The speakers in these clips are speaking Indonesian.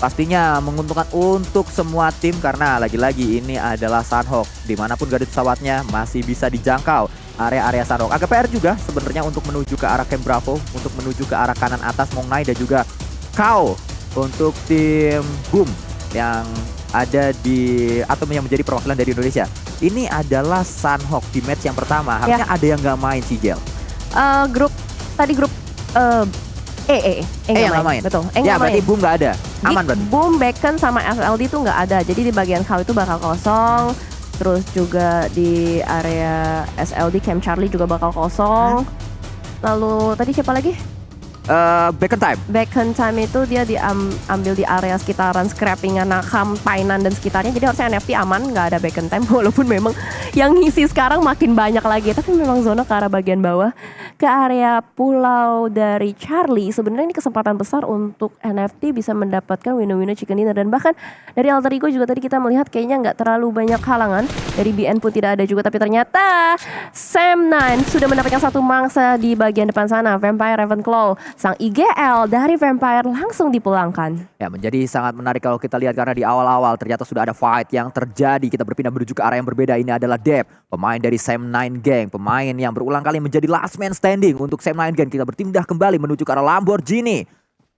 pastinya menguntungkan untuk semua tim karena lagi-lagi ini adalah Sunhawk. Dimanapun garis pesawatnya masih bisa dijangkau area-area Sunhawk. Agak PR juga sebenarnya untuk menuju ke arah Camp Bravo, untuk menuju ke arah kanan atas Mongnai dan juga Kao untuk tim Boom yang ada di atau yang menjadi perwakilan dari Indonesia. Ini adalah Sunhawk di match yang pertama. Harusnya ada yang nggak main sih, Jel. Grup nggak main. Betul. Ya berarti Boom nggak ada. Aman berarti. Boom, Beacon sama SLD itu nggak ada. Jadi di bagian Kao itu bakal kosong. Terus juga di area SLD Camp Charlie juga bakal kosong. Lalu tadi siapa lagi? Beacon Time. Beacon Time itu dia diambil di area sekitaran Scrapping, Nakam, Painan dan sekitarnya. Jadi harusnya NFT aman, nggak ada Beacon Time. Walaupun memang yang ngisi sekarang makin banyak lagi. Tapi memang zona ke arah bagian bawah, ke area pulau dari Charlie. Sebenarnya ini kesempatan besar untuk NFT bisa mendapatkan winner-winner chicken dinner. Dan bahkan dari Alter Ego juga tadi kita melihat kayaknya nggak terlalu banyak halangan. Dari BN pun tidak ada juga. Tapi ternyata Sam9 sudah mendapatkan satu mangsa di bagian depan sana. Vampire Ravenclaw. Sang IGL dari Vampire langsung dipulangkan. Ya, menjadi sangat menarik kalau kita lihat karena di awal-awal ternyata sudah ada fight yang terjadi. Kita berpindah menuju ke arah yang berbeda. Ini adalah Deb, pemain dari Sam9 Gang, pemain yang berulang kali menjadi last man standing untuk Sam9 Gang. Kita berpindah kembali menuju ke arah Lamborghini.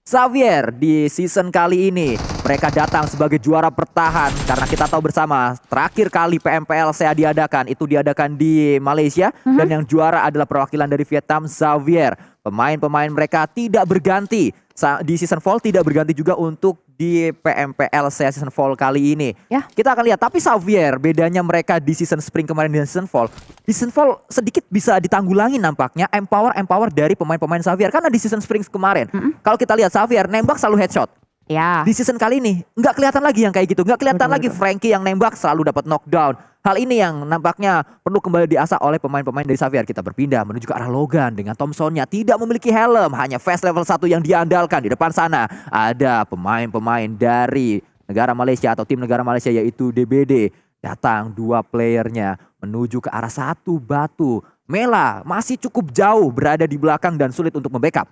Xavier di season kali ini mereka datang sebagai juara bertahan karena kita tahu bersama terakhir kali PMPLCA diadakan itu diadakan di Malaysia dan yang juara adalah perwakilan dari Vietnam, Xavier. Pemain-pemain mereka tidak berganti di season fall, tidak berganti juga untuk di PMPLCA season fall kali ini. Ya. Kita akan lihat, tapi Xavier bedanya mereka di season spring kemarin dan season fall. Di season fall sedikit bisa ditanggulangi nampaknya empower dari pemain-pemain Xavier. Karena di season spring kemarin, kalau kita lihat Xavier nembak selalu headshot. Ya. Di season kali ini nggak kelihatan lagi yang kayak gitu. Nggak kelihatan lagi Frankie yang nembak selalu dapat knockdown. Hal ini yang nampaknya perlu kembali diasah oleh pemain-pemain dari Xavier. Kita berpindah menuju ke arah Logan dengan Thompsonnya tidak memiliki helm. Hanya fast level 1 yang diandalkan. Di depan sana ada pemain-pemain dari negara Malaysia atau tim negara Malaysia yaitu DBD. Datang 2 playernya menuju ke arah satu batu. Mela masih cukup jauh berada di belakang dan sulit untuk membackup.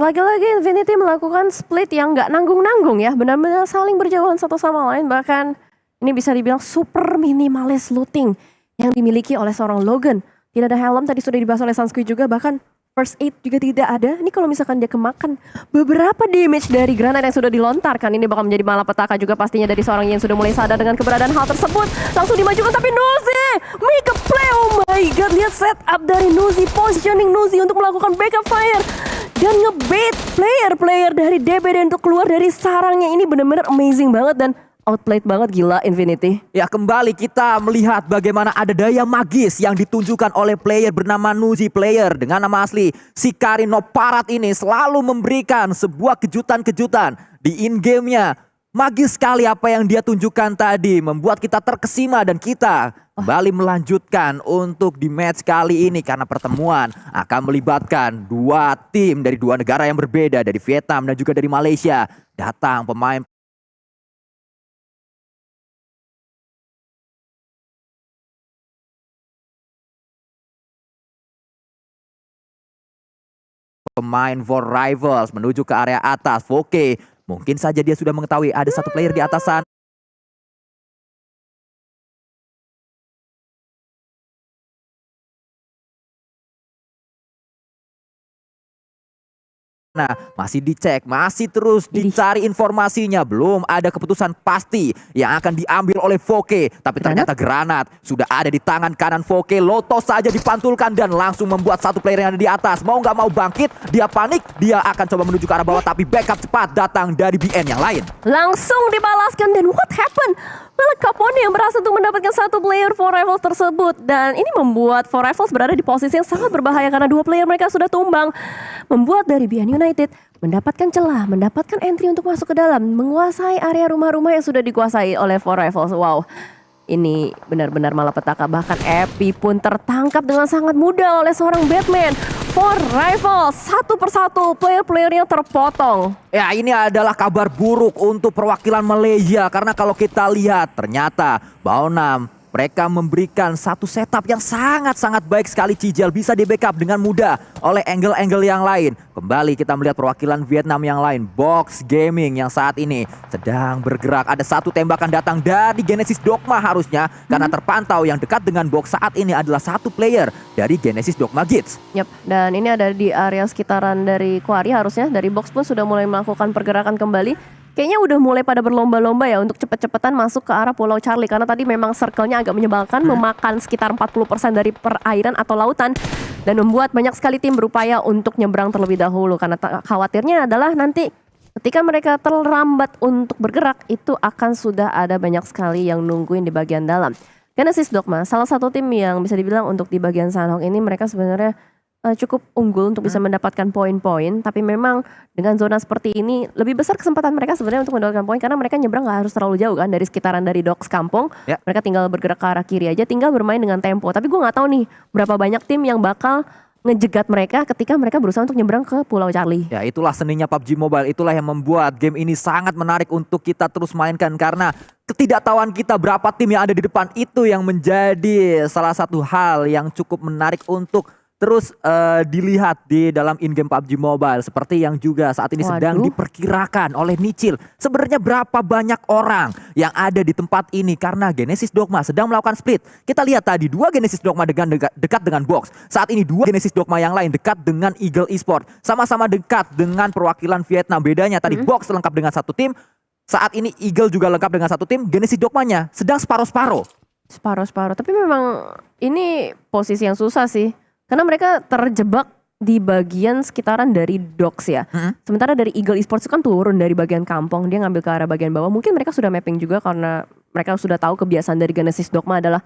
Lagi-lagi Infinity melakukan split yang nggak nanggung-nanggung ya. Benar-benar saling berjauhan satu sama lain. Bahkan ini bisa dibilang super minimalis looting yang dimiliki oleh seorang Logan. Tidak ada helm, tadi sudah dibahas oleh Sunsquid juga. Bahkan first aid juga tidak ada. Ini kalau misalkan dia kemakan beberapa damage dari granat yang sudah dilontarkan, ini bakal menjadi malapetaka juga pastinya dari seorang yang sudah mulai sadar dengan keberadaan hal tersebut. Langsung dimajukan tapi Nuzi make a play, oh my god. Lihat setup dari Nuzi, positioning Nuzi untuk melakukan backup fire. Dan ngebait player-player dari DBD untuk keluar dari sarangnya. Ini benar-benar amazing banget dan outplayed banget, gila Infinity. Ya, kembali kita melihat bagaimana ada daya magis yang ditunjukkan oleh player bernama Nuzi. Player dengan nama asli Sikari Noparat ini selalu memberikan sebuah kejutan-kejutan di in-game-nya. Magis sekali apa yang dia tunjukkan tadi, membuat kita terkesima dan kita kembali melanjutkan untuk di match kali ini karena pertemuan akan melibatkan 2 tim dari 2 negara yang berbeda, dari Vietnam dan juga dari Malaysia. Datang pemain For Rivals menuju ke area atas. Oke, mungkin saja dia sudah mengetahui ada satu player di atas sana. Nah, masih dicek, masih terus dicari informasinya. Belum ada keputusan pasti yang akan diambil oleh Voke. Tapi ternyata granat sudah ada di tangan kanan Voke. Lotos saja dipantulkan dan langsung membuat satu player yang ada di atas. Mau nggak mau bangkit, dia panik, dia akan coba menuju ke arah bawah. Tapi backup cepat datang dari BN yang lain. Langsung dibalaskan dan what happened? Malah Capone yang berhasil untuk mendapatkan satu player For Rivals tersebut. Dan ini membuat For Rivals berada di posisi yang sangat berbahaya karena 2 player mereka sudah tumbang. Membuat dari BN United mendapatkan celah, mendapatkan entry untuk masuk ke dalam, menguasai area rumah-rumah yang sudah dikuasai oleh For Rivals. Wow, ini benar-benar malapetaka. Bahkan Epi pun tertangkap dengan sangat mudah oleh seorang Batman. For Rivals satu persatu player-playernya terpotong. Ya, ini adalah kabar buruk untuk perwakilan Malaysia karena kalau kita lihat ternyata Baonam Mereka memberikan satu setup yang sangat-sangat baik sekali. Cijel bisa di backup dengan mudah oleh angle-angle yang lain. Kembali kita melihat perwakilan Vietnam yang lain, Box Gaming yang saat ini sedang bergerak. Ada satu tembakan datang dari Genesis Dogma harusnya, karena terpantau yang dekat dengan Box saat ini adalah satu player dari Genesis Dogma Gits. Yap, dan ini ada di area sekitaran dari Quarry harusnya. Dari Box pun sudah mulai melakukan pergerakan kembali. Kayaknya udah mulai pada berlomba-lomba ya untuk cepet-cepetan masuk ke arah Pulau Charlie. Karena tadi memang circle-nya agak menyebalkan, memakan sekitar 40% dari perairan atau lautan. Dan membuat banyak sekali tim berupaya untuk nyebrang terlebih dahulu. Karena khawatirnya adalah nanti ketika mereka terlambat untuk bergerak, itu akan sudah ada banyak sekali yang nungguin di bagian dalam. Genesis Dogma, salah satu tim yang bisa dibilang untuk di bagian Sanhok ini mereka sebenarnya cukup unggul untuk bisa mendapatkan poin-poin, tapi memang dengan zona seperti ini lebih besar kesempatan mereka sebenarnya untuk mendapatkan poin karena mereka nyebrang nggak harus terlalu jauh kan dari sekitaran dari docks kampung. Mereka tinggal bergerak ke arah kiri aja, tinggal bermain dengan tempo. Tapi gue nggak tahu nih berapa banyak tim yang bakal ngejegat mereka ketika mereka berusaha untuk nyebrang ke Pulau Charlie. Ya, itulah seninya PUBG Mobile, itulah yang membuat game ini sangat menarik untuk kita terus mainkan, karena ketidaktahuan kita berapa tim yang ada di depan itu yang menjadi salah satu hal yang cukup menarik untuk terus dilihat di dalam in-game PUBG Mobile. Seperti yang juga saat ini sedang diperkirakan oleh Nichil. Sebenarnya berapa banyak orang yang ada di tempat ini, karena Genesis Dogma sedang melakukan split. Kita lihat tadi dua Genesis Dogma dekat dengan Box. Saat ini dua Genesis Dogma yang lain dekat dengan Eagle Esports. Sama-sama dekat dengan perwakilan Vietnam. Bedanya tadi Box lengkap dengan satu tim. Saat ini Eagle juga lengkap dengan satu tim. Genesis Dogmanya sedang separuh-separuh. Separuh-separuh. Tapi memang ini posisi yang susah sih. Karena mereka terjebak di bagian sekitaran dari docks ya. Sementara dari Eagle Esports itu kan turun dari bagian kampung. Dia ngambil ke arah bagian bawah. Mungkin mereka sudah mapping juga karena mereka sudah tahu kebiasaan dari Genesis Dogma adalah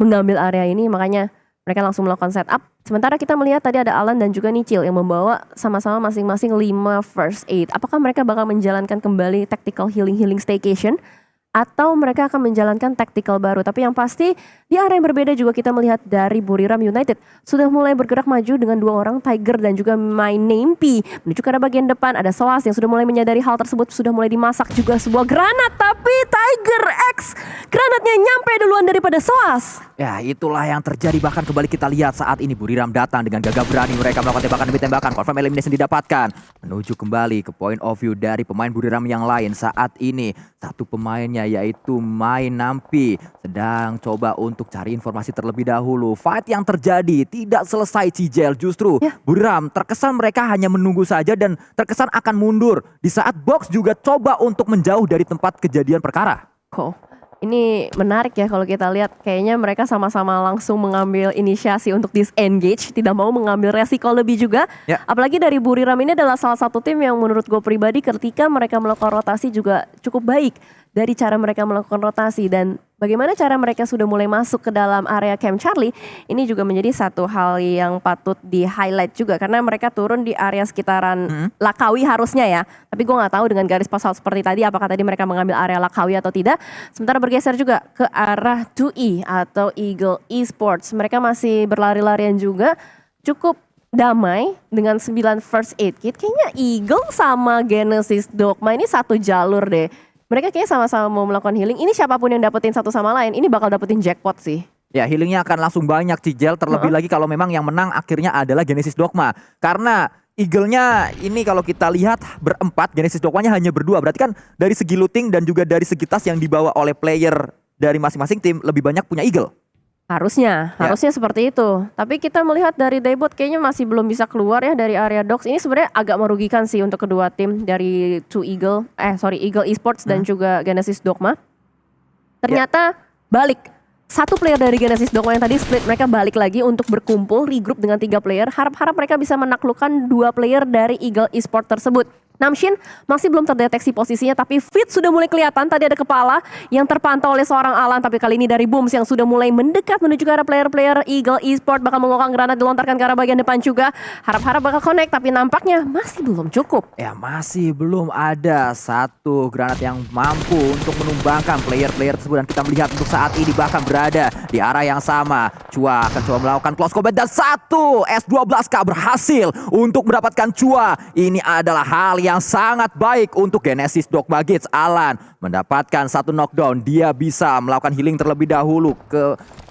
mengambil area ini. Makanya mereka langsung melakukan setup. Sementara kita melihat tadi ada Alan dan juga Nichil yang membawa sama-sama masing-masing 5 first aid. Apakah mereka bakal menjalankan kembali tactical healing staycation? Atau mereka akan menjalankan tactical baru. Tapi yang pasti di area yang berbeda juga kita melihat dari Buriram United sudah mulai bergerak maju dengan dua orang, Tiger dan juga My Name P, menuju ke arah bagian depan. Ada Soas yang sudah mulai menyadari hal tersebut, sudah mulai dimasak juga sebuah granat. Tapi Tiger X granatnya nyampe duluan daripada Soas. Ya, itulah yang terjadi. Bahkan kembali kita lihat saat ini Buriram datang dengan gagah berani. Mereka melakukan tembakan demi tembakan. Confirm elimination didapatkan. Menuju kembali ke point of view dari pemain Buriram yang lain. Saat ini satu pemainnya yaitu My Nampi sedang coba untuk cari informasi terlebih dahulu. Fight yang terjadi tidak selesai, Cijel. Justru Buriram terkesan mereka hanya menunggu saja dan terkesan akan mundur di saat Box juga coba untuk menjauh dari tempat kejadian perkara. Ini menarik ya kalau kita lihat, kayaknya mereka sama-sama langsung mengambil inisiasi untuk disengage, tidak mau mengambil resiko lebih juga. Apalagi dari Buriram ini adalah salah satu tim yang menurut gue pribadi ketika mereka melakukan rotasi juga cukup baik. Dari cara mereka melakukan rotasi dan bagaimana cara mereka sudah mulai masuk ke dalam area Camp Charlie, ini juga menjadi satu hal yang patut di highlight juga karena mereka turun di area sekitaran Lakawi harusnya ya. Tapi gue nggak tahu dengan garis pasal seperti tadi apakah tadi mereka mengambil area Lakawi atau tidak. Sementara bergeser juga ke arah 2E atau Eagle Esports. Mereka masih berlari-larian juga, cukup damai dengan 9 first aid kit. Kayaknya Eagle sama Genesis Dogma ini satu jalur deh. Mereka kayaknya sama-sama mau melakukan healing. Ini siapapun yang dapetin satu sama lain, ini bakal dapetin jackpot sih. Ya, healingnya akan langsung banyak, Cijel. Terlebih lagi kalau memang yang menang akhirnya adalah Genesis Dogma. Karena Eagle-nya ini kalau kita lihat berempat, Genesis Dogmanya hanya berdua. Berarti kan dari segi looting dan juga dari segi tas yang dibawa oleh player dari masing-masing tim lebih banyak punya Eagle. Harusnya seperti itu. Tapi kita melihat dari debut kayaknya masih belum bisa keluar ya dari area docks. Ini sebenarnya agak merugikan sih untuk kedua tim dari Eagle Esports dan juga Genesis Dogma. Ternyata balik. Satu player dari Genesis Dogma yang tadi split, mereka balik lagi untuk berkumpul, regroup dengan 3 player. Harap-harap mereka bisa menaklukkan 2 player dari Eagle Esports tersebut. Namshin masih belum terdeteksi posisinya, tapi Fit sudah mulai kelihatan. Tadi ada kepala yang terpantau oleh seorang Alan, tapi kali ini dari Booms yang sudah mulai mendekat menuju ke arah player-player Eagle Esports, bakal mengokang granat dilontarkan ke arah bagian depan juga. Harap-harap bakal connect, tapi nampaknya masih belum cukup. Ya, masih belum ada satu granat yang mampu untuk menumbangkan player-player tersebut. Dan kita melihat untuk saat ini bahkan berada di arah yang sama. Chua akan coba melakukan close combat dan satu S12K berhasil untuk mendapatkan Chua. Ini adalah hal yang sangat baik untuk Genesis Dogma Gates. Alan mendapatkan satu knockdown. Dia bisa melakukan healing terlebih dahulu.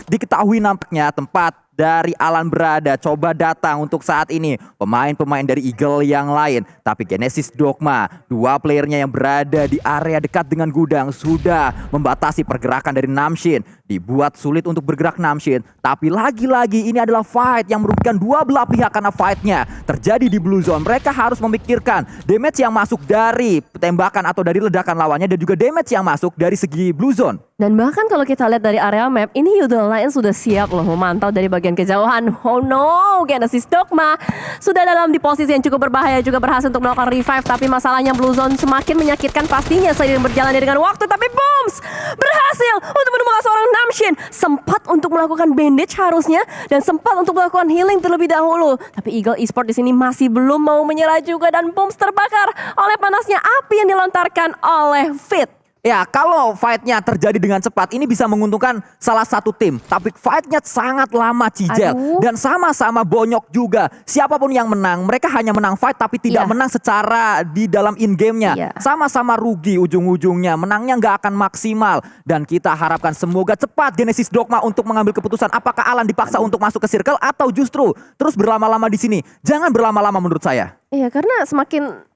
Diketahui nampaknya tempat dari Alan berada coba datang untuk saat ini pemain-pemain dari Eagle yang lain, tapi Genesis Dogma, dua playernya yang berada di area dekat dengan gudang sudah membatasi pergerakan dari Namshin. Dibuat sulit untuk bergerak Namshin, tapi lagi-lagi ini adalah fight yang merugikan dua belah pihak karena fightnya terjadi di blue zone. Mereka harus memikirkan damage yang masuk dari tembakan atau dari ledakan lawannya dan juga damage yang masuk dari segi blue zone. Dan bahkan kalau kita lihat dari area map, ini Yudho Alliance sudah siap loh memantau dari bagian kejauhan. Oh no, Genesis Dogma sudah dalam di posisi yang cukup berbahaya, juga berhasil untuk melakukan revive. Tapi masalahnya blue zone semakin menyakitkan pastinya seiring berjalannya dengan waktu. Tapi Booms berhasil untuk menemukan seorang Namshin. Sempat untuk melakukan bandage harusnya, dan sempat untuk melakukan healing terlebih dahulu. Tapi Eagle Esport di sini masih belum mau menyerah juga, dan Booms terbakar oleh panasnya api yang dilontarkan oleh Fit. Ya, kalau fightnya terjadi dengan cepat, ini bisa menguntungkan salah satu tim. Tapi fightnya sangat lama, Cijel. Dan sama-sama bonyok juga. Siapapun yang menang, mereka hanya menang fight tapi tidak menang secara di dalam in-game-nya. Sama-sama rugi ujung-ujungnya. Menangnya nggak akan maksimal. Dan kita harapkan semoga cepat Genesis Dogma untuk mengambil keputusan. Apakah Alan dipaksa untuk masuk ke circle atau justru terus berlama-lama di sini. Jangan berlama-lama menurut saya. Iya, karena semakin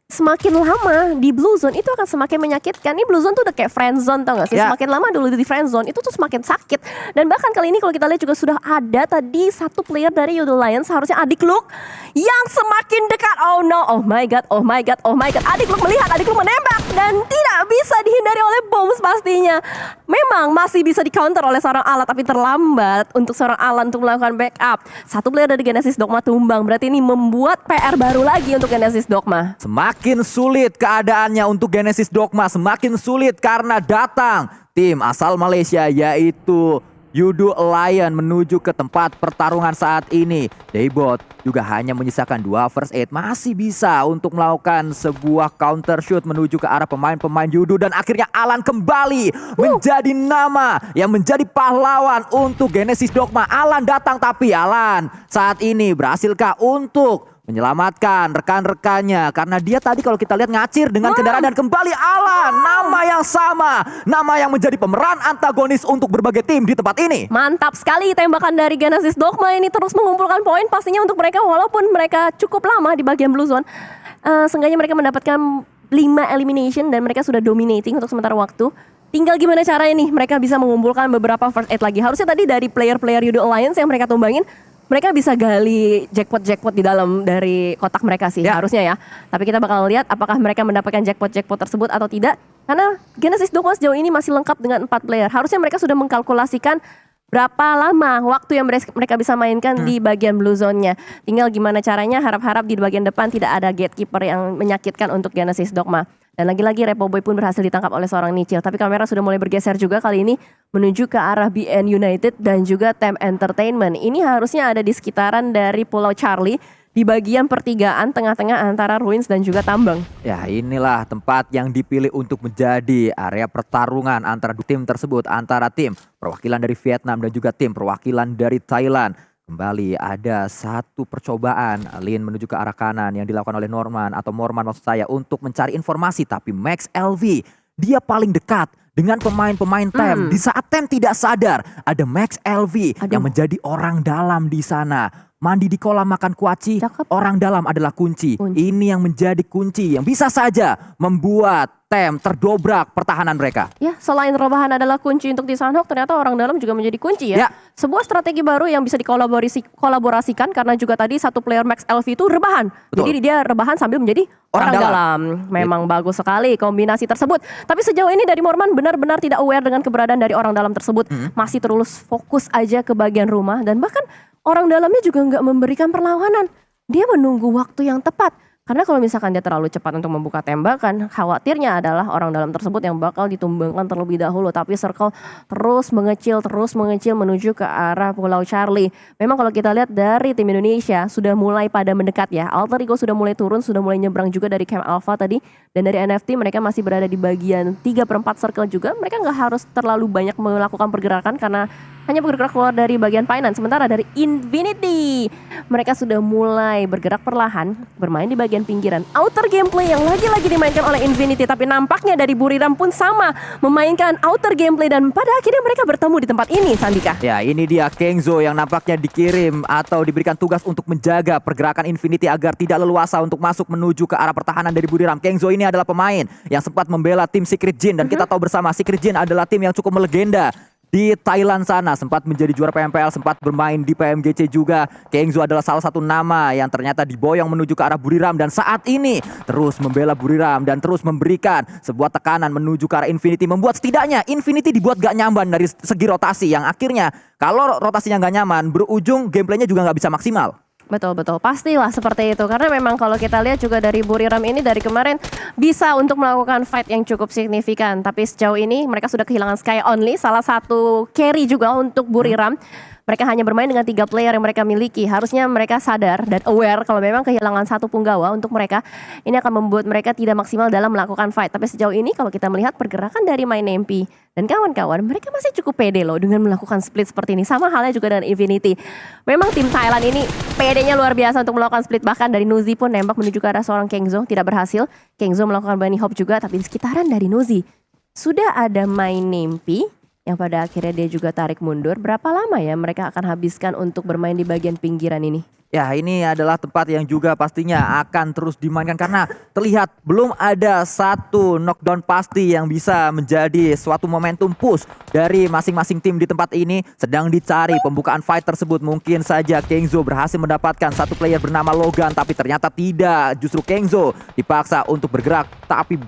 lama di blue zone itu akan semakin menyakitkan. Ini blue zone tuh udah kayak friend zone, tau gak sih? Semakin lama dulu di friend zone itu tuh semakin sakit. Dan bahkan kali ini kalau kita lihat juga sudah ada tadi satu player dari Yudho Alliance, harusnya Adik Luke yang semakin dekat. Oh no, oh my god, oh my god, oh my god. Adik Luke melihat, Adik Luke menembak dan tidak bisa dihindari oleh Booms pastinya. Memang masih bisa di counter oleh seorang Alan, tapi terlambat untuk seorang Alan untuk melakukan backup. Satu player dari Genesis Dogma tumbang, berarti ini membuat PR baru lagi untuk Genesis Dogma. Semakin sulit keadaannya untuk Genesis Dogma, semakin sulit karena datang tim asal Malaysia yaitu Yudho Alliance menuju ke tempat pertarungan saat ini. Daybot juga hanya menyisakan 2 first aid, masih bisa untuk melakukan sebuah counter shoot menuju ke arah pemain-pemain Yudho, dan akhirnya Alan kembali menjadi nama yang menjadi pahlawan untuk Genesis Dogma. Alan datang, tapi Alan saat ini berhasilkah untuk menyelamatkan rekan-rekannya, karena dia tadi kalau kita lihat ngacir dengan kendaraan, dan kembali Alan, nama yang sama, nama yang menjadi pemeran antagonis untuk berbagai tim di tempat ini. Mantap sekali tembakan dari Genesis Dogma ini terus mengumpulkan poin pastinya untuk mereka, walaupun mereka cukup lama di bagian blue zone. Seenggaknya mereka mendapatkan 5 elimination dan mereka sudah dominating untuk sementara waktu. Tinggal gimana caranya nih mereka bisa mengumpulkan beberapa first aid lagi. Harusnya tadi dari player-player Yudho Alliance yang mereka tumbangin, mereka bisa gali jackpot di dalam dari kotak mereka sih harusnya ya. Tapi kita bakal lihat apakah mereka mendapatkan jackpot tersebut atau tidak. Karena Genesis Dogma sejauh ini masih lengkap dengan 4 player. Harusnya mereka sudah mengkalkulasikan berapa lama waktu yang mereka bisa mainkan di bagian blue zone-nya. Tinggal gimana caranya, harap-harap di bagian depan tidak ada gatekeeper yang menyakitkan untuk Genesis Dogma. Dan lagi-lagi Repo Boy pun berhasil ditangkap oleh seorang Nichil. Tapi kamera sudah mulai bergeser juga kali ini menuju ke arah BN United dan juga Tem Entertainment. Ini harusnya ada di sekitaran dari Pulau Charlie, di bagian pertigaan tengah-tengah antara Ruins dan juga Tambang. Ya, inilah tempat yang dipilih untuk menjadi area pertarungan antara tim tersebut, antara tim perwakilan dari Vietnam dan juga tim perwakilan dari Thailand. Kembali ada satu percobaan Lin menuju ke arah kanan yang dilakukan oleh Morman maksud saya untuk mencari informasi, tapi Max LV dia paling dekat dengan pemain-pemain Tem. Di saat Tem tidak sadar, ada Max LV yang menjadi orang dalam di sana. Mandi di kolam makan kuaci, orang dalam adalah kunci. Ini yang menjadi kunci yang bisa saja membuat Tem terdobrak pertahanan mereka. Ya, selain rebahan adalah kunci untuk di Sanhok, ternyata orang dalam juga menjadi kunci ya. Sebuah strategi baru yang bisa dikolaborasikan karena juga tadi satu player Max LV itu rebahan. Jadi dia rebahan sambil menjadi orang dalam. Memang bagus sekali kombinasi tersebut. Tapi sejauh ini dari Morman benar-benar tidak aware dengan keberadaan dari orang dalam tersebut. Masih terus fokus aja ke bagian rumah, dan bahkan orang dalamnya juga nggak memberikan perlawanan. Dia menunggu waktu yang tepat. Karena kalau misalkan dia terlalu cepat untuk membuka tembakan, khawatirnya adalah orang dalam tersebut yang bakal ditumbangkan terlebih dahulu. Tapi Circle terus mengecil menuju ke arah Pulau Charlie. Memang kalau kita lihat dari tim Indonesia sudah mulai pada mendekat ya. Alter Ego sudah mulai turun, sudah mulai nyebrang juga dari Camp Alpha tadi. Dan dari NFT mereka masih berada di bagian 3/4 circle juga. Mereka nggak harus terlalu banyak melakukan pergerakan karena hanya bergerak keluar dari bagian finance. Sementara dari Infinity, mereka sudah mulai bergerak perlahan, bermain di bagian pinggiran. Outer gameplay yang lagi-lagi dimainkan oleh Infinity, tapi nampaknya dari Buriram pun sama memainkan outer gameplay dan pada akhirnya mereka bertemu di tempat ini, Sandika. Ya, ini dia Kengzo yang nampaknya dikirim atau diberikan tugas untuk menjaga pergerakan Infinity agar tidak leluasa untuk masuk menuju ke arah pertahanan dari Buriram. Kengzo ini adalah pemain yang sempat membela tim Secret Jin dan kita tahu bersama Secret Jin adalah tim yang cukup melegenda di Thailand sana, sempat menjadi juara PMPL, sempat bermain di PMGC juga. Kengzo adalah salah satu nama yang ternyata diboyong menuju ke arah Buriram dan saat ini terus membela Buriram dan terus memberikan sebuah tekanan menuju ke arah Infinity, membuat setidaknya Infinity dibuat gak nyaman dari segi rotasi yang akhirnya kalau rotasinya gak nyaman berujung gameplaynya juga gak bisa maksimal. Betul, pastilah seperti itu. Karena memang kalau kita lihat juga dari Buriram ini dari kemarin bisa untuk melakukan fight yang cukup signifikan. Tapi sejauh ini mereka sudah kehilangan Sky Only, salah satu carry juga untuk Buriram. Mereka hanya bermain dengan 3 player yang mereka miliki. Harusnya mereka sadar dan aware kalau memang kehilangan satu punggawa untuk mereka, ini akan membuat mereka tidak maksimal dalam melakukan fight. Tapi sejauh ini kalau kita melihat pergerakan dari MyNameP dan kawan-kawan, mereka masih cukup pede loh dengan melakukan split seperti ini. Sama halnya juga dengan Infinity. Memang tim Thailand ini pedenya luar biasa untuk melakukan split. Bahkan dari Nuzi pun nembak menuju ke arah seorang Kengzo, tidak berhasil. Kengzo melakukan bunny hop juga, tapi di sekitaran dari Nuzi sudah ada MyNameP yang pada akhirnya dia juga tarik mundur. Berapa lama ya mereka akan habiskan untuk bermain di bagian pinggiran ini? Ya, ini adalah tempat yang juga pastinya akan terus dimainkan karena terlihat belum ada satu knockdown pasti yang bisa menjadi suatu momentum push dari masing-masing tim di tempat ini. Sedang dicari pembukaan fight tersebut. Mungkin saja Kengzo berhasil mendapatkan satu player bernama Logan, tapi ternyata tidak. Justru Kengzo dipaksa untuk bergerak, tapi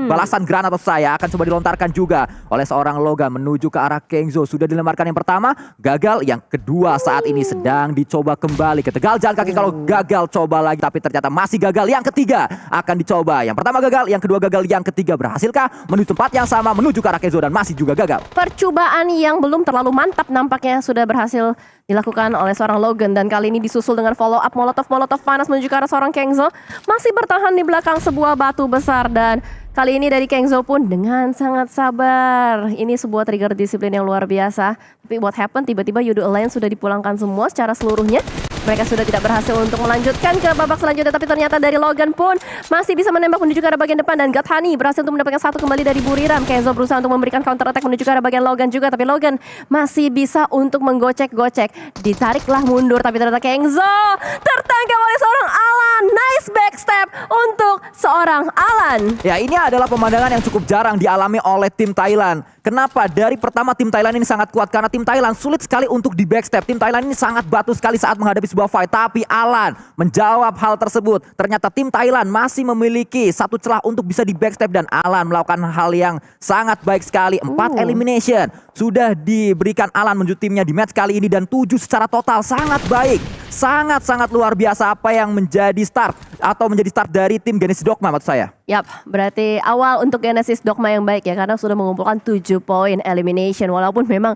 balasan granat atau saya akan coba dilontarkan juga oleh seorang Logan menuju ke arah Kengzo. Sudah dilemparkan yang pertama, gagal. Yang kedua saat ini sedang dicoba kembali ke tegal jalan kaki. Kalau gagal coba lagi, tapi ternyata masih gagal. Yang ketiga akan dicoba. Yang pertama gagal, yang kedua gagal, yang ketiga berhasilkah menuju tempat yang sama, menuju ke arah Kengzo dan masih juga gagal. Percobaan yang belum terlalu mantap nampaknya sudah berhasil dilakukan oleh seorang Logan dan kali ini disusul dengan follow up molotov panas menuju ke arah seorang Kengzo. Masih bertahan di belakang sebuah batu besar dan kali ini dari Kengzo pun dengan sangat sabar. Ini sebuah trigger disiplin yang luar biasa. Tapi what happened? Tiba-tiba Yudo Alliance sudah dipulangkan semua secara seluruhnya. Mereka sudah tidak berhasil untuk melanjutkan ke babak selanjutnya. Tapi ternyata dari Logan pun masih bisa menembak menuju ke arah bagian depan. Dan Gathani berhasil untuk mendapatkan satu kembali dari Buriram. Kengzo berusaha untuk memberikan counter attack menuju ke arah bagian Logan juga. Tapi Logan masih bisa untuk menggocek-gocek. Ditariklah mundur. Tapi ternyata Kengzo tertangkap oleh seorang Alan. Nice backstep untuk seorang Alan. Ya, ini adalah pemandangan yang cukup jarang dialami oleh tim Thailand. Kenapa? Dari pertama tim Thailand ini sangat kuat karena tim Thailand sulit sekali untuk di backstep. Tim Thailand ini sangat batu sekali saat menghadapi sebuah fight. Tapi Alan menjawab hal tersebut. Ternyata tim Thailand masih memiliki satu celah untuk bisa di backstep dan Alan melakukan hal yang sangat baik sekali. 4 elimination sudah diberikan Alan menuju timnya di match kali ini dan 7 secara total. Sangat baik. Sangat-sangat luar biasa apa yang menjadi start atau menjadi start dari tim Genesis Dogma maksud saya. Yap, berarti awal untuk Genesis Dogma yang baik ya karena sudah mengumpulkan 7 poin elimination. Walaupun memang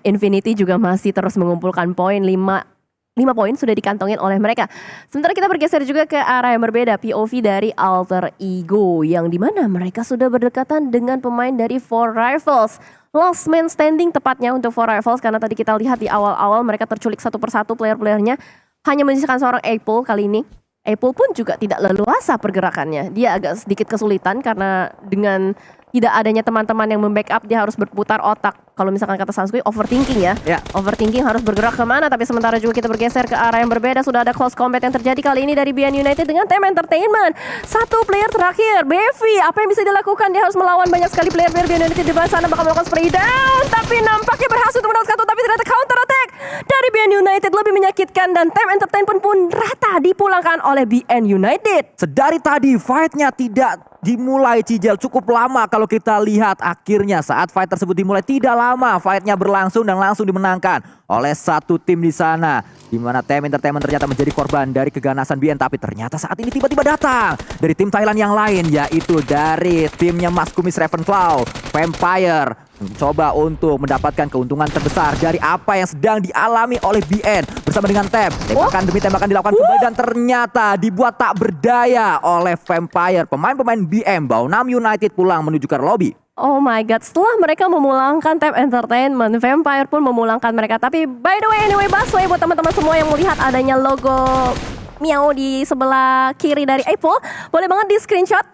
Infinity juga masih terus mengumpulkan poin 5 poin sudah dikantongin oleh mereka. Sementara kita bergeser juga ke arah yang berbeda, POV dari Alter Ego yang dimana mereka sudah berdekatan dengan pemain dari Four Rivals. Last man standing tepatnya untuk Four Rivals karena tadi kita lihat di awal-awal mereka terculik satu persatu player-playernya. Hanya menyisakan seorang Apple kali ini. Apple pun juga tidak leluasa pergerakannya. Dia agak sedikit kesulitan karena dengan tidak adanya teman-teman yang membackup dia harus berputar otak. Kalau misalkan kata Sanskui overthinking ya. Overthinking harus bergerak kemana. Tapi sementara juga kita bergeser ke arah yang berbeda. Sudah ada close combat yang terjadi kali ini dari BN United dengan Team Entertainment. Satu player terakhir, Bevi. Apa yang bisa dilakukan? Dia harus melawan banyak sekali player-player BN United di bawah sana. Bakal melakukan spray down. Tapi nampaknya berhasil untuk mendapatkan satu. Tapi ternyata counter attack dari BN United lebih menyakitkan. Dan Team Entertainment pun rata dipulangkan oleh BN United. Sedari tadi fightnya tidak dimulai Cijel cukup lama kalau kita lihat. Akhirnya saat fight tersebut dimulai tidak lama fightnya berlangsung dan langsung dimenangkan oleh satu tim di sana, di mana Team Entertainment ternyata menjadi korban dari keganasan BN. Tapi ternyata saat ini tiba-tiba datang dari tim Thailand yang lain, yaitu dari timnya Mas Kumis Ravenclaw, Vampire, mencoba untuk mendapatkan keuntungan terbesar dari apa yang sedang dialami oleh BN bersama dengan Tem. Tembakan demi tembakan dilakukan kembali dan ternyata dibuat tak berdaya oleh Vampire. Pemain-pemain BM Baunam United pulang menuju ke lobby. Oh my god, setelah mereka memulangkan Tap Entertainment, Vampire pun memulangkan mereka. Tapi by the way, anyway, busway buat teman-teman semua yang melihat adanya logo Miao di sebelah kiri dari Apple, boleh banget di screenshot.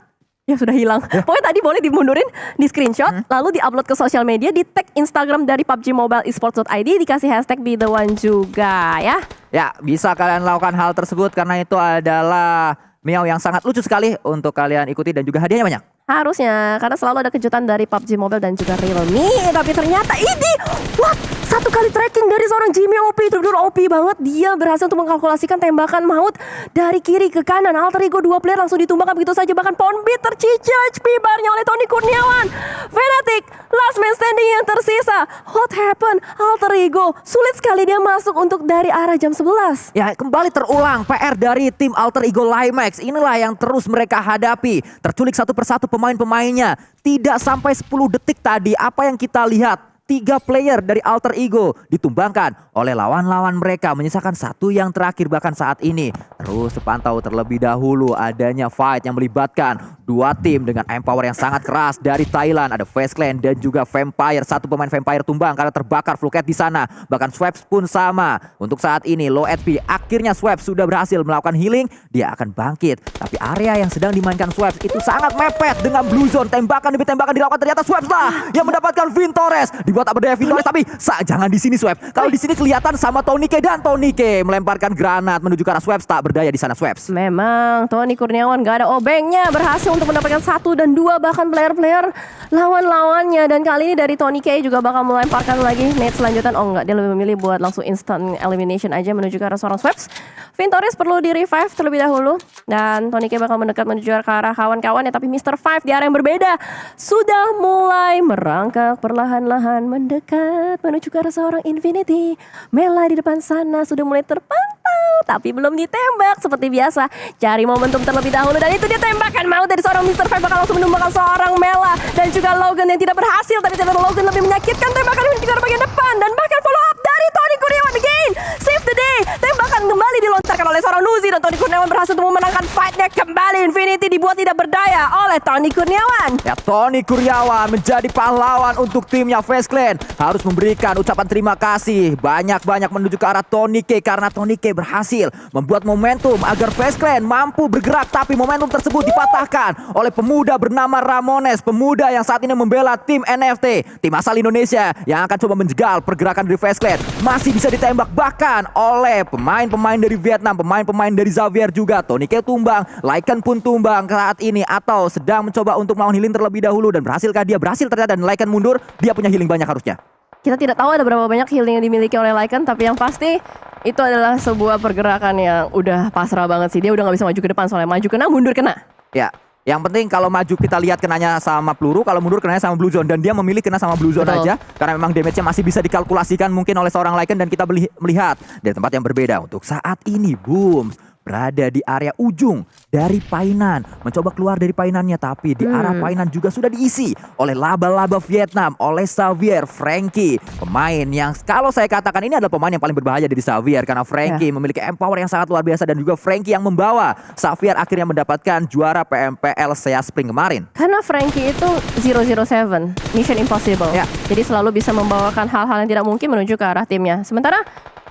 Ya sudah hilang. Pokoknya tadi boleh dimundurin, di screenshot, lalu diupload ke sosial media, di tag Instagram dari PUBG Mobile Esports.id, dikasih hashtag be the one juga ya. Ya, bisa kalian lakukan hal tersebut karena itu adalah Miao yang sangat lucu sekali untuk kalian ikuti dan juga hadiahnya banyak. Harusnya, karena selalu ada kejutan dari PUBG Mobile dan juga Realme. Tapi ternyata ini, what? Satu kali tracking dari seorang Jimmy OP, betul-betul OP banget. Dia berhasil untuk mengkalkulasikan tembakan maut dari kiri ke kanan. Alter Ego 2 player langsung ditumbangkan begitu saja. Bahkan Poundbeat tercicil HP barnya oleh Tony Kurniawan. Fnatic, last man standing yang tersisa. What happened? Alter Ego, sulit sekali dia masuk untuk dari arah jam 11. Ya, kembali terulang PR dari tim Alter Ego Limax. Inilah yang terus mereka hadapi. Terculik satu persatu pemain-pemainnya. Tidak sampai 10 detik tadi apa yang kita lihat. 3 player dari Alter Ego ditumbangkan oleh lawan-lawan mereka, menyisakan satu yang terakhir bahkan saat ini. Terus terpantau terlebih dahulu adanya fight yang melibatkan 2 tim dengan empower yang sangat keras dari Thailand. Ada Face Clan dan juga Vampire. Satu pemain Vampire tumbang karena terbakar Fluket di sana. Bahkan Swaps pun sama. Untuk saat ini low HP. Akhirnya Swaps sudah berhasil melakukan healing. Dia akan bangkit. Tapi area yang sedang dimainkan Swaps itu sangat mepet dengan Blue Zone. Tembakan demi tembakan dilakukan, ternyata Swaps lah yang mendapatkan Vintores. Dibuat apa daya Vintores, tapi jangan di sini Swaps. Kalau di sini kelihatan sama Tonike, dan Tonike melemparkan granat menuju ke arah Swaps. Tak berdaya di sana Swaps. Memang Tony Kurniawan gak ada obengnya, berhasil untuk mendapatkan 1 dan 2 bahkan player-player lawan-lawannya. Dan kali ini dari Tony K juga bakal melemparkan lagi nade selanjutan. Oh enggak, dia lebih memilih buat langsung instant elimination aja menuju ke arah seorang Swaps. Vintores perlu di revive terlebih dahulu, dan Tony K bakal mendekat menuju ke arah kawan-kawannya. Tapi Mr. Five di arah yang berbeda sudah mulai merangkak perlahan-lahan mendekat menuju ke arah seorang Infinity. Mela di depan sana sudah mulai terpantau, tapi belum ditembak seperti biasa. Cari momentum terlebih dahulu, dan itu dia tembakan maut dari seorang Mr. Five bakal langsung menumbangkan seorang Mela dan juga Logan yang tidak berhasil. Tapi ternyata Logan lebih menyakitkan, tembakan ini juga bagian depan dan bahkan follow up dari Tony Kurniawan again. Save the day, tembakan kembali dilontarkan oleh seorang Nuzi dan Tony Kurniawan berhasil untuk memenangkan fightnya kembali. Infinity dibuat tidak berdaya oleh Tony Kurniawan. Ya, Tony Kurniawan menjadi pahlawan untuk timnya Face Clan. Harus memberikan ucapan terima kasih banyak-banyak menuju ke arah Tony K, karena Tony K berhasil membuat momentum agar Face Clan mampu bergerak. Tapi momentum tersebut dipatahkan oleh pemuda bernama Ramones, pemuda yang saat ini membela tim NFT, tim asal Indonesia yang akan coba menjegal pergerakan dari Face Clan. Masih bisa ditembak bahkan oleh pemain-pemain dari Vietnam, pemain-pemain dari Xavier juga. Tony K tumbang, Lycan pun tumbang saat ini, atau sedang mencoba untuk melawan healing terlebih dahulu. Dan berhasilkah dia? Berhasil ternyata, dan Lycan mundur. Dia punya healing banyak harusnya. Kita tidak tahu ada berapa banyak healing yang dimiliki oleh Lycan, tapi yang pasti itu adalah sebuah pergerakan yang udah pasrah banget sih. Dia udah gak bisa maju ke depan, soalnya maju kena, mundur kena. Ya, yang penting kalau maju kita lihat kenanya sama peluru, kalau mundur kenanya sama Blue Zone. Dan dia memilih kena sama Blue Zone aja, karena memang damage-nya masih bisa dikalkulasikan mungkin oleh seorang Lycan. Dan kita melihat dari tempat yang berbeda untuk saat ini. Boom, berada di area ujung dari Painan, mencoba keluar dari Painannya, tapi di arah Painan juga sudah diisi oleh laba-laba Vietnam, oleh Xavier, Frankie, pemain yang kalau saya katakan ini adalah pemain yang paling berbahaya dari Xavier, karena Frankie memiliki empower yang sangat luar biasa, dan juga Frankie yang membawa Xavier akhirnya mendapatkan juara PMPL SEA Spring kemarin. Karena Frankie itu 007, Mission Impossible. Jadi selalu bisa membawakan hal-hal yang tidak mungkin menuju ke arah timnya. Sementara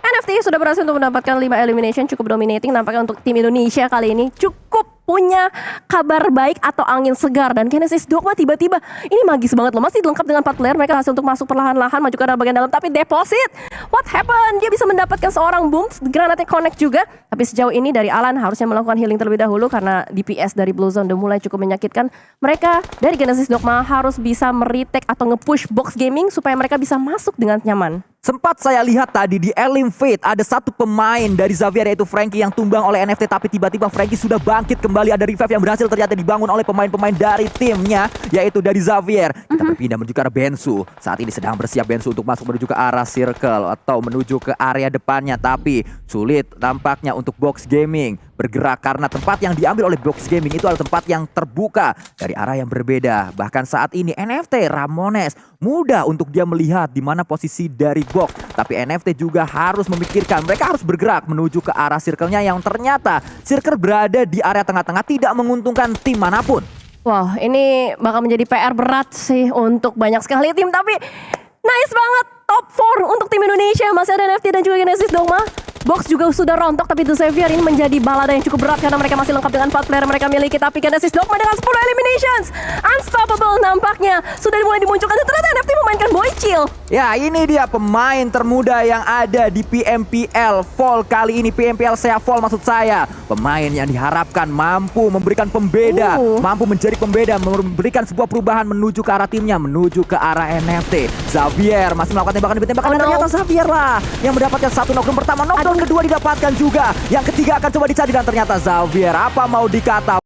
NFT sudah berhasil untuk mendapatkan 5 elimination, cukup dominating nampaknya untuk tim Indonesia kali ini. Cukup punya kabar baik atau angin segar, dan Genesis Dogma tiba-tiba ini magis banget loh, masih lengkap dengan 4 player. Mereka hasil untuk masuk perlahan-lahan maju ke arah bagian dalam, tapi deposit, what happened? Dia bisa mendapatkan seorang boom, granatnya connect juga. Tapi sejauh ini dari Alan harusnya melakukan healing terlebih dahulu, karena DPS dari Blue Zone udah mulai cukup menyakitkan. Mereka dari Genesis Dogma harus bisa meretake atau nge-push box gaming supaya mereka bisa masuk dengan nyaman. Sempat saya lihat tadi di Elim Fate ada satu pemain dari Xavier, yaitu Frankie, yang tumbang oleh NFT. Tapi tiba-tiba Frankie sudah bangkit kembali. Ada revive yang berhasil ternyata dibangun oleh pemain-pemain dari timnya, yaitu dari Xavier. Kita berpindah menuju ke arah Bensu. Saat ini sedang bersiap Bensu untuk masuk menuju ke arah circle atau menuju ke area depannya. Tapi sulit nampaknya untuk box gaming bergerak, karena tempat yang diambil oleh box gaming itu adalah tempat yang terbuka dari arah yang berbeda. Bahkan saat ini NFT Ramones mudah untuk dia melihat di mana posisi dari box, tapi NFT juga harus memikirkan mereka harus bergerak menuju ke arah circle-nya, yang ternyata circle berada di area tengah-tengah, tidak menguntungkan tim manapun. Wah, ini bakal menjadi PR berat sih untuk banyak sekali tim. Tapi nice banget, top 4 untuk tim Indonesia. Masih ada NFT dan juga Genesis Dogma. Box juga sudah rontok, tapi The Xavier ini menjadi balada yang cukup berat karena mereka masih lengkap dengan 4 player mereka miliki. Tapi Genesis Dogma dengan 10 eliminations, unstoppable nampaknya sudah mulai dimunculkan. Dan ternyata NFT memainkan Boychill. Ya, ini dia pemain termuda yang ada di PMPL Fall kali ini. PMPL Sea Fall maksud saya. Pemain yang diharapkan mampu memberikan pembeda, mampu menjadi pembeda, memberikan sebuah perubahan menuju ke arah timnya, menuju ke arah NFT. Xavier masih melakukan tembakan demi tembakan, dan ternyata Xavier lah yang mendapatkan satu knockdown pertama. Knockdown kedua didapatkan juga. Yang ketiga akan coba dicari dan ternyata Xavier, apa mau dikata.